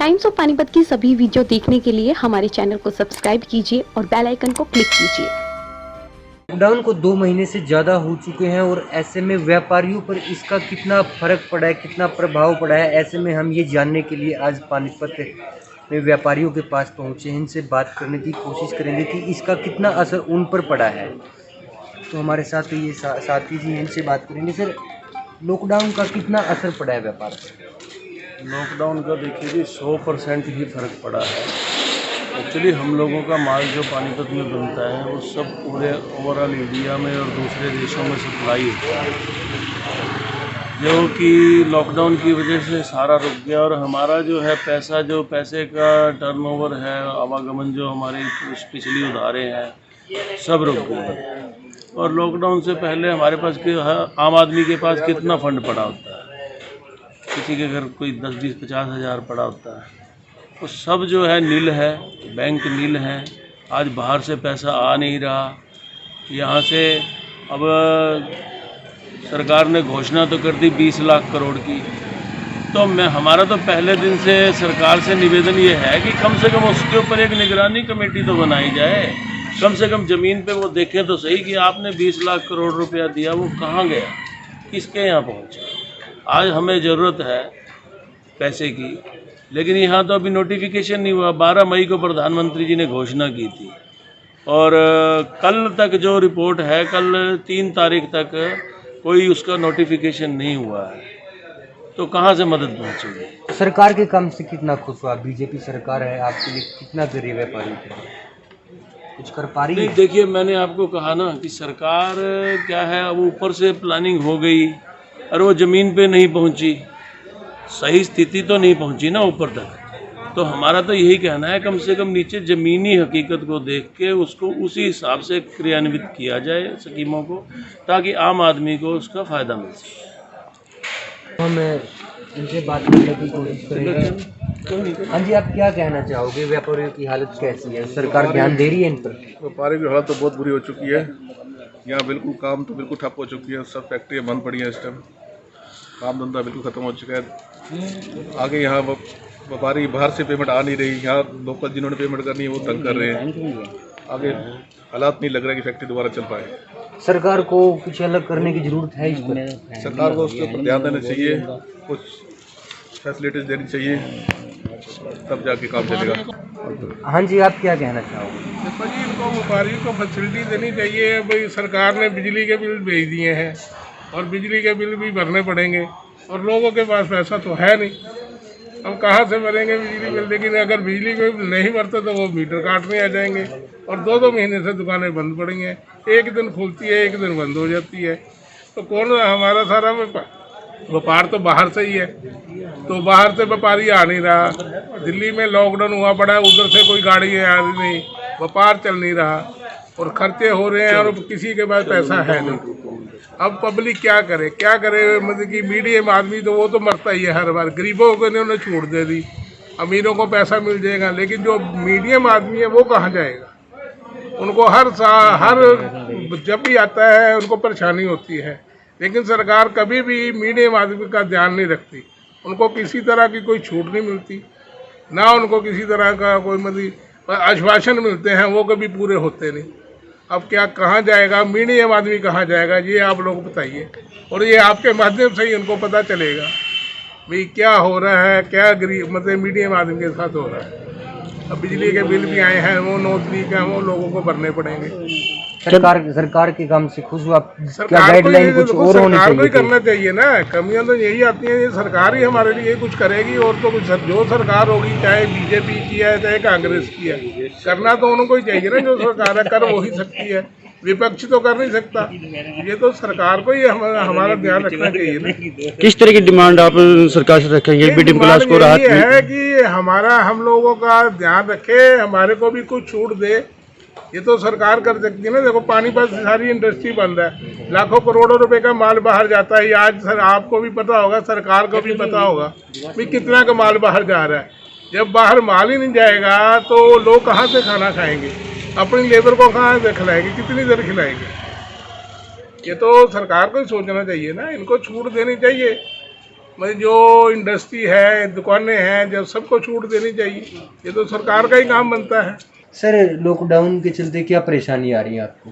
Times of Panipat की सभी video देखने के लिए हमारे चैनल को सब्सक्राइब कीजिए और बेल आइकन को क्लिक कीजिए। लॉकडाउन को 2 महीने से ज़्यादा हो चुके हैं और ऐसे में व्यापारियों पर इसका कितना फ़र्क पड़ा है, कितना प्रभाव पड़ा है, ऐसे में हम ये जानने के लिए आज पानीपत में व्यापारियों के पास पहुँचे हैं। इनसे बात करने की कोशिश करेंगे कि इसका कितना असर उन पर पड़ा है। तो हमारे साथ ये साथी जी हैं, इनसे बात करेंगे। सर, लॉकडाउन का कितना असर पड़ा है व्यापार पर? लॉकडाउन का देखिए जी 100% ही फ़र्क पड़ा है। एक्चुअली हम लोगों का माल जो पानीपत में बनता है वो सब पूरे ओवरऑल इंडिया में और दूसरे देशों में सप्लाई होता है, जो कि लॉकडाउन की वजह से सारा रुक गया। और हमारा जो है पैसे का टर्नओवर है, आवागमन जो हमारे पिछली उधारे हैं सब रुक गए। और लॉकडाउन से पहले हमारे पास आम आदमी के पास कितना फ़ंड पड़ा होता है, किसी के घर कोई 10, 20, 50 हज़ार पड़ा होता है, तो सब जो है नील है, बैंक नील है। आज बाहर से पैसा आ नहीं रहा। यहाँ से अब सरकार ने घोषणा तो कर दी 20 लाख करोड़ की, तो हमारा तो पहले दिन से सरकार से निवेदन ये है कि कम से कम उसके ऊपर एक निगरानी कमेटी तो बनाई जाए। कम से कम ज़मीन पे वो देखें तो सही कि आपने 20 लाख करोड़ रुपया दिया, वो कहाँ गया, किसके यहाँ पहुँचा। आज हमें ज़रूरत है पैसे की, लेकिन यहाँ तो अभी नोटिफिकेशन नहीं हुआ। 12 मई को प्रधानमंत्री जी ने घोषणा की थी और कल तक जो रिपोर्ट है, कल 3 तारीख तक कोई उसका नोटिफिकेशन नहीं हुआ है, तो कहाँ से मदद पहुँचेगी। सरकार के काम से कितना खुश हुआ? बीजेपी सरकार है, आपके लिए कितना कर रही है व्यापारियों के लिए? कुछ कर पा रही है? नहीं, देखिए मैंने आपको कहा ना कि सरकार क्या है, अब ऊपर से प्लानिंग हो गई और वो ज़मीन पे नहीं पहुंची, सही स्थिति तो नहीं पहुंची ना ऊपर तक। तो हमारा तो यही कहना है, कम से कम नीचे ज़मीनी हकीकत को देख के उसको उसी हिसाब से क्रियान्वित किया जाए स्कीमों को, ताकि आम आदमी को उसका फ़ायदा मिल सके। हम इनसे बात करने की कोशिश करेंगे। हाँ जी, आप क्या कहना चाहोगे? व्यापारियों की हालत कैसी है? सरकार ध्यान दे रही है इन पर? व्यापारियों की हालत तो बहुत बुरी हो चुकी है। यहाँ बिल्कुल काम तो बिल्कुल ठप हो चुकी है, सब फैक्ट्रियाँ बंद पड़ी हैं इस टाइम, काम धंधा बिल्कुल ख़त्म हो चुका है। आगे यहाँ व्यापारी बाहर से पेमेंट आ नहीं रही, यहाँ लोकल जिन्होंने पेमेंट करनी है वो तंग कर रहे हैं। आगे हालात नहीं लग रहा है कि फैक्ट्री दोबारा चल पाए। सरकार को कुछ अलग करने की ज़रूरत है इस पर? सरकार को उसके ऊपर ध्यान देना चाहिए, कुछ फैसिलिटीज़ देनी चाहिए, तब जाके काम चलेगा। हाँ जी, आप क्या कहना चाहोगे? देखो जी, इनको व्यापारियों को फैसिलिटी देनी चाहिए। भाई सरकार ने बिजली के बिल भेज दिए हैं और बिजली के बिल भी भरने पड़ेंगे और लोगों के पास पैसा तो है नहीं, अब कहाँ से भरेंगे बिजली बिल। लेकिन अगर बिजली बिल नहीं भरते तो वो मीटर काटने आ जाएंगे और 2-2 महीने से दुकानें बंद पड़ेंगी। एक दिन खुलती है, एक दिन बंद हो जाती है। तो कौन, हमारा सारा व्यापार तो बाहर से ही है, तो बाहर से व्यापारी आ नहीं रहा। दिल्ली में लॉकडाउन हुआ पड़ा है, उधर से कोई गाड़ी आ रही नहीं, व्यापार चल नहीं रहा और खर्चे हो रहे हैं और किसी के पास पैसा है नहीं। अब पब्लिक क्या करे, मतलब कि मीडियम आदमी तो वो तो मरता ही है हर बार। गरीबों को इन्होंने छूट दे दी, अमीरों को पैसा मिल जाएगा, लेकिन जो मीडियम आदमी है वो कहाँ जाएगा? उनको हर जब भी आता है उनको परेशानी होती है। लेकिन सरकार कभी भी मीडियम आदमी का ध्यान नहीं रखती, उनको किसी तरह की कोई छूट नहीं मिलती, ना उनको किसी तरह का कोई मतलब आश्वासन मिलते हैं, वो कभी पूरे होते नहीं। अब क्या, कहाँ जाएगा मीडियम आदमी, कहाँ जाएगा, ये आप लोग बताइए। और ये आपके माध्यम से ही उनको पता चलेगा भाई क्या हो रहा है, क्या गरीब मतलब मीडियम आदमी के साथ हो रहा है। अब बिजली के बिल भी आए हैं, वो 9 तारीख है, वो लोगों को भरने पड़ेंगे। सरकार के काम से खुश हुआ? क्या गाइडलाइन कुछ और होनी सरकार को ही चाहिए? करना चाहिए ना, कमियां तो यही आती हैं। ये सरकार ही हमारे लिए कुछ करेगी और तो कुछ जो सरकार होगी, चाहे बीजेपी की है चाहे कांग्रेस की है, करना तो उनको ही चाहिए ना। जो सरकार है कर वो ही सकती है, विपक्ष तो कर नहीं सकता। ये तो सरकार को ही हमारा ध्यान रखना चाहिए ना। किस तरह की डिमांड आप सरकार से रखेंगे? मिडिल क्लास को राहत है कि हम लोगों का ध्यान रखे, हमारे को भी कुछ छूट दे, ये तो सरकार कर सकती है ना। देखो पानीपत सारी इंडस्ट्री बंद है, लाखों करोड़ों रुपए का माल बाहर जाता है। आज सर आपको भी पता होगा, सरकार को भी पता होगा भी कितना का माल बाहर जा रहा है। जब बाहर माल ही नहीं जाएगा तो लोग कहाँ से खाना खाएंगे, अपनी लेबर को कहाँ से खिलाएंगे, कितनी देर खिलाएंगे। ये तो सरकार को ही सोचना चाहिए ना, इनको छूट देनी चाहिए। मतलब जो इंडस्ट्री है, दुकानें हैं, जब सबको छूट देनी चाहिए। ये तो सरकार का ही काम बनता है। सर लॉकडाउन के चलते क्या परेशानी आ रही है आपको?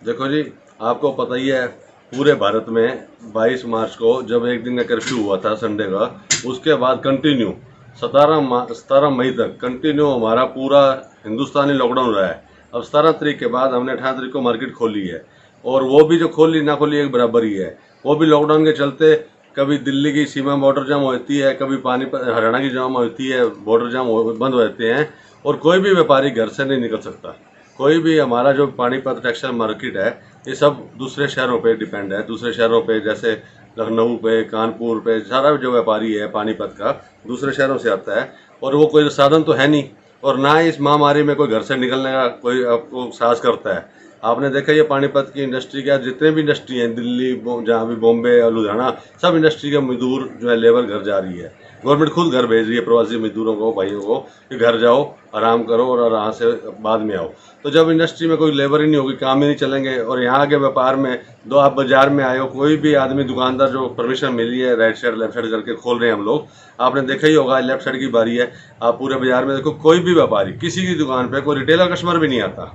देखो जी, आपको पता ही है पूरे भारत में 22 मार्च को जब एक दिन का कर्फ्यू हुआ था संडे का, उसके बाद कंटिन्यू 17 मई तक कंटिन्यू हमारा पूरा हिंदुस्तानी लॉकडाउन रहा है। अब 17 तारीख के बाद हमने 18 तारीख को मार्केट खोली है, और वो भी जो खोली ना खोली एक बराबर ही है। वो भी लॉकडाउन के चलते कभी दिल्ली की सीमा बॉर्डर जाम होती है, कभी पानीपत हरियाणा की जाम होती है, बॉर्डर जाम बंद हो जाते हैं, और कोई भी व्यापारी घर से नहीं निकल सकता। कोई भी हमारा जो पानीपत टेक्सटाइल मार्केट है ये सब दूसरे शहरों पे डिपेंड है। दूसरे शहरों पे जैसे लखनऊ पे, कानपुर पे, सारा जो व्यापारी है पानीपत का दूसरे शहरों से आता है, और वो कोई साधन तो है नहीं, और ना ही इस महामारी में कोई घर से निकलने का कोई आपको साहस करता है। आपने देखा ये पानीपत की इंडस्ट्री का जितने भी इंडस्ट्री हैं, दिल्ली जहाँ भी बॉम्बे और लुधियाना, सब इंडस्ट्री के मजदूर जो है लेबर घर जा रही है। गवर्नमेंट खुद घर भेज रही है प्रवासी मजदूरों को, भाइयों को, कि घर जाओ, आराम करो और आराम से बाद में आओ। तो जब इंडस्ट्री में कोई लेबर ही नहीं होगी, काम ही नहीं चलेंगे, और यहाँ के व्यापार में दो आप बाजार में आए हो, कोई भी आदमी दुकानदार जो परमिशन मिली है राइट साइड लेफ्ट साइड करके खोल रहे हैं हम लोग, आपने देखा ही होगा लेफ्ट साइड की बारी है, आप पूरे बाजार में देखो कोई भी व्यापारी किसी की दुकान पे कोई रिटेलर कस्टमर भी नहीं आता।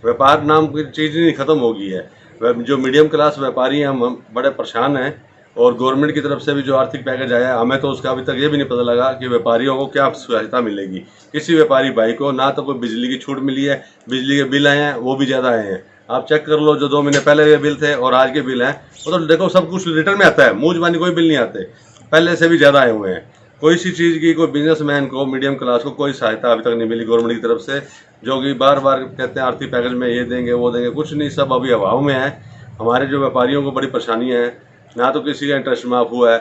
व्यापार नाम की चीज़ ही नहीं खत्म हो गई है। जो मीडियम क्लास व्यापारी हैं हम बड़े परेशान हैं, और गवर्नमेंट की तरफ से भी जो आर्थिक पैकेज आया है हमें तो उसका अभी तक ये भी नहीं पता लगा कि व्यापारियों को क्या सहायता मिलेगी। किसी व्यापारी भाई को ना तो कोई बिजली की छूट मिली है, बिजली के बिल आए हैं वो भी ज़्यादा आए हैं। आप चेक कर लो, जो 2 महीने पहले के बिल थे और आज के बिल हैं, वो तो देखो सब कुछ रिटर्न में आता है, मुँह जुबानी कोई बिल नहीं आते, पहले से भी ज़्यादा आए हुए हैं। कोई सी चीज़ की कोई बिजनेसमैन को, मीडियम क्लास को कोई सहायता अभी तक नहीं मिली गवर्नमेंट की तरफ से, जो कि बार बार कहते हैं आर्थिक पैकेज में ये देंगे वो देंगे, कुछ नहीं, सब अभी अभाव में है। हमारे जो व्यापारियों को बड़ी परेशानियाँ हैं, ना तो किसी का इंटरेस्ट माफ हुआ है,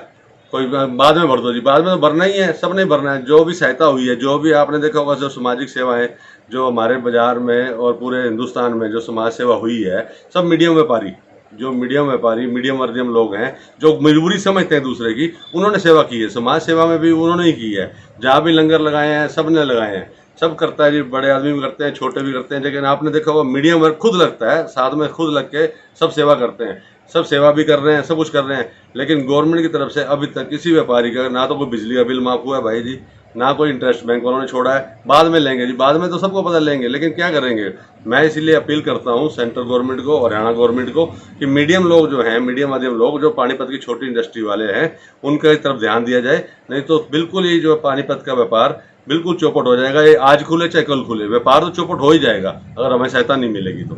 कोई बाद में भर दो जी, बाद में तो भरना ही है, सब नहीं भरना है। जो भी सहायता हुई है, जो भी आपने देखा होगा, जो सामाजिक सेवाएं जो हमारे बाजार में और पूरे हिंदुस्तान में जो समाज सेवा हुई है, सब मीडियम व्यापारी, जो मीडियम व्यापारी, मीडियम मध्यम लोग हैं, जो मजबूरी समझते हैं दूसरे की, उन्होंने सेवा की है। समाज सेवा में भी उन्होंने ही की है, जहाँ भी लंगर लगाए हैं सब ने लगाए हैं, सब करता है जी, बड़े आदमी भी करते हैं, छोटे भी करते हैं। लेकिन आपने देखा होगा मीडियम वर्ग खुद लगता है, साथ में खुद लग के सब सेवा करते हैं, सब सेवा भी कर रहे हैं, सब कुछ कर रहे हैं। लेकिन गवर्नमेंट की तरफ से अभी तक किसी व्यापारी का ना तो कोई बिजली का बिल माफ हुआ है भाई जी, ना कोई इंटरेस्ट बैंक वालों ने छोड़ा है। बाद में लेंगे जी, बाद में तो सबको पता लेंगे, लेकिन क्या करेंगे। मैं इसीलिए अपील करता हूँ सेंट्रल गवर्नमेंट को और हरियाणा गवर्नमेंट को कि मीडियम लोग जो हैं, मीडियम मध्यम लोग जो पानीपत की छोटी इंडस्ट्री वाले हैं, उनकी तरफ ध्यान दिया जाए। नहीं तो बिल्कुल ही जो पानीपत का व्यापार बिल्कुल चौपट हो जाएगा। ये आज खुले चाहे कल खुले, व्यापार तो चौपट हो ही जाएगा अगर हमें सहायता नहीं मिलेगी तो।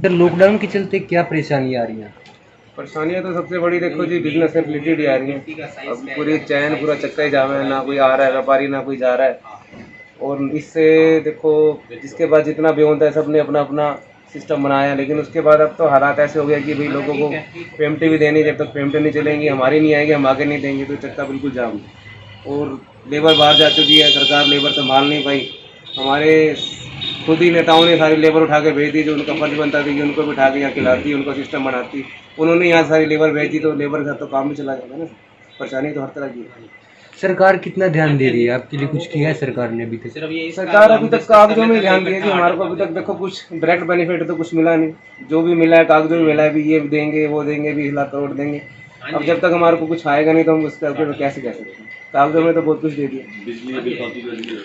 सर लॉकडाउन के चलते क्या परेशानी आ रही है? परेशानियाँ तो सबसे बड़ी देखो जी बिजनेस से रिलेटेड ही आ रही हैं। अब पूरी चैन पूरा चक्का ही जाम है, ना कोई आ रहा है व्यापारी, ना कोई जा रहा है। और इससे देखो जिसके बाद जितना भी होता है सबने अपना अपना सिस्टम बनाया, लेकिन उसके बाद अब तो हालात ऐसे हो गए कि भाई लोगों को पेमेंट भी देनी, जब तक पेमेंट नहीं चलेंगी, हमारी नहीं आएगी, हम आगे नहीं देंगे, तो चक्का बिल्कुल जाम। और लेबर बाहर जा चुकी है, सरकार लेबर संभाल नहीं पाई। हमारे खुद ही नेताओं ने सारी लेबर उठा के भेज दी, जो उनका फर्ज बनता था कि उनको भी उठा के यहाँ खिलाती, उनको सिस्टम बनाती। उन्होंने यहाँ सारी लेबर भेज दी, तो लेबर का तो काम भी चला जाता है ना। परेशानी तो हर तरह की है। सरकार कितना ध्यान दे रही है आपके लिए? कुछ किया है सरकार ने अभी तक? सरकार अभी तक कागजों में ध्यान दिया कि हमारे को अभी तक देखो कुछ डायरेक्ट बेनिफिट तो कुछ मिला नहीं। जो भी मिला है कागजों में मिला है, भी ये देंगे वो देंगे, 20 लाख करोड़ देंगे। अब जब तक हमारे को कुछ आएगा नहीं तो हम उसके ऊपर कैसे कह सकते हैं। कागजों में तो बहुत कुछ दे दिया।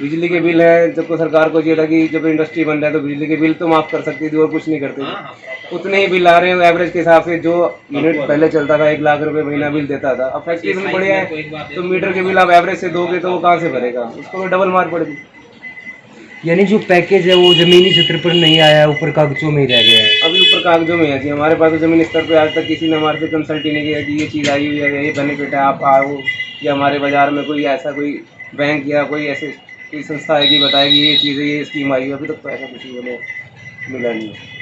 बिजली के बिल है, जब को सरकार को ये था कि जब इंडस्ट्री बन रहा है तो बिजली के बिल तो माफ़ कर सकती थी और कुछ नहीं करते थे। उतने ही बिल आ रहे हैं एवरेज के हिसाब से। जो यूनिट पहले चलता था 1 लाख रुपए महीना बिल देता था, अब फैक्ट्री बिल बढ़िया है तो मीटर के बिल आप एवरेज से दोगे तो वो कहाँ से भरेगा, उसको डबल मार पड़ेगी। यानी जो पैकेज है वो जमीनी स्तर पर नहीं आया, ऊपर कागजों में ही रह गया है। अभी ऊपर कागजों में है जी। हमारे पास तो जमीन स्तर पे आज तक किसी ने हमारे से कंसल्ट ही नहीं किया कि ये चीज़ आई हुई है, ये बेनिफिट है, आप आओ, या हमारे बाजार में कोई ऐसा कोई बैंक या कोई ऐसे कोई संस्था आएगी बताएगी ये चीज़ है, ये स्कीम आई है। अभी तक तो ऐसा कुछ हमें मिला नहीं है।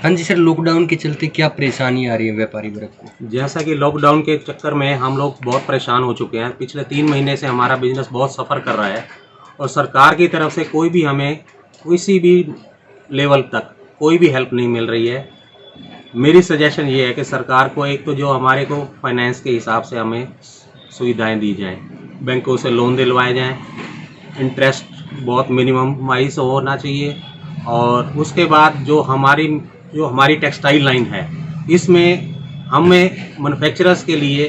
हाँ जी सर, लॉकडाउन के चलते क्या परेशानी आ रही है व्यापारी वर्ग को? जैसा कि लॉकडाउन के चक्कर में हम लोग बहुत परेशान हो चुके हैं। पिछले 3 महीने से हमारा बिजनेस बहुत सफ़र कर रहा है, और सरकार की तरफ से कोई भी हमें किसी भी लेवल तक कोई भी हेल्प नहीं मिल रही है। मेरी सजेशन ये है कि सरकार को एक तो जो हमारे को फाइनेंस के हिसाब से हमें सुविधाएं दी जाएं, बैंकों से लोन दिलवाए जाएं, इंटरेस्ट बहुत मिनिमम वाइज होना चाहिए। और उसके बाद जो हमारी टेक्सटाइल लाइन है, इसमें हमें मैन्युफैक्चरर्स के लिए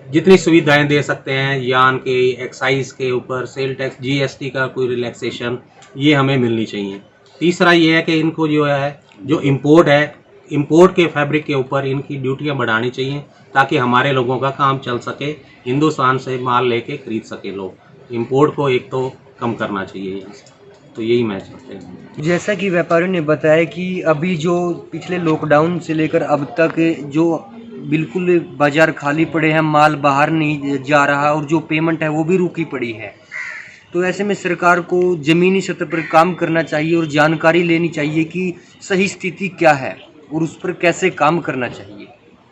जितनी सुविधाएं दे सकते हैं, यान के, एक्साइज के ऊपर, सेल टैक्स, जीएसटी का कोई रिलैक्सेशन, ये हमें मिलनी चाहिए। तीसरा ये है कि इनको जो है, जो इम्पोर्ट है, इम्पोर्ट के फैब्रिक के ऊपर इनकी ड्यूटियां बढ़ानी चाहिए ताकि हमारे लोगों का काम चल सके, हिंदुस्तान से माल लेके खरीद सके लोग। इम्पोर्ट को एक तो कम करना चाहिए यहाँ से, तो यही मैं चाहते हैं। जैसा कि व्यापारियों ने बताया कि अभी जो पिछले लॉकडाउन से लेकर अब तक जो बिल्कुल बाजार खाली पड़े हैं, माल बाहर नहीं जा रहा और जो पेमेंट है वो भी रुकी पड़ी है। तो ऐसे में सरकार को ज़मीनी सतह पर काम करना चाहिए और जानकारी लेनी चाहिए कि सही स्थिति क्या है और उस पर कैसे काम करना चाहिए।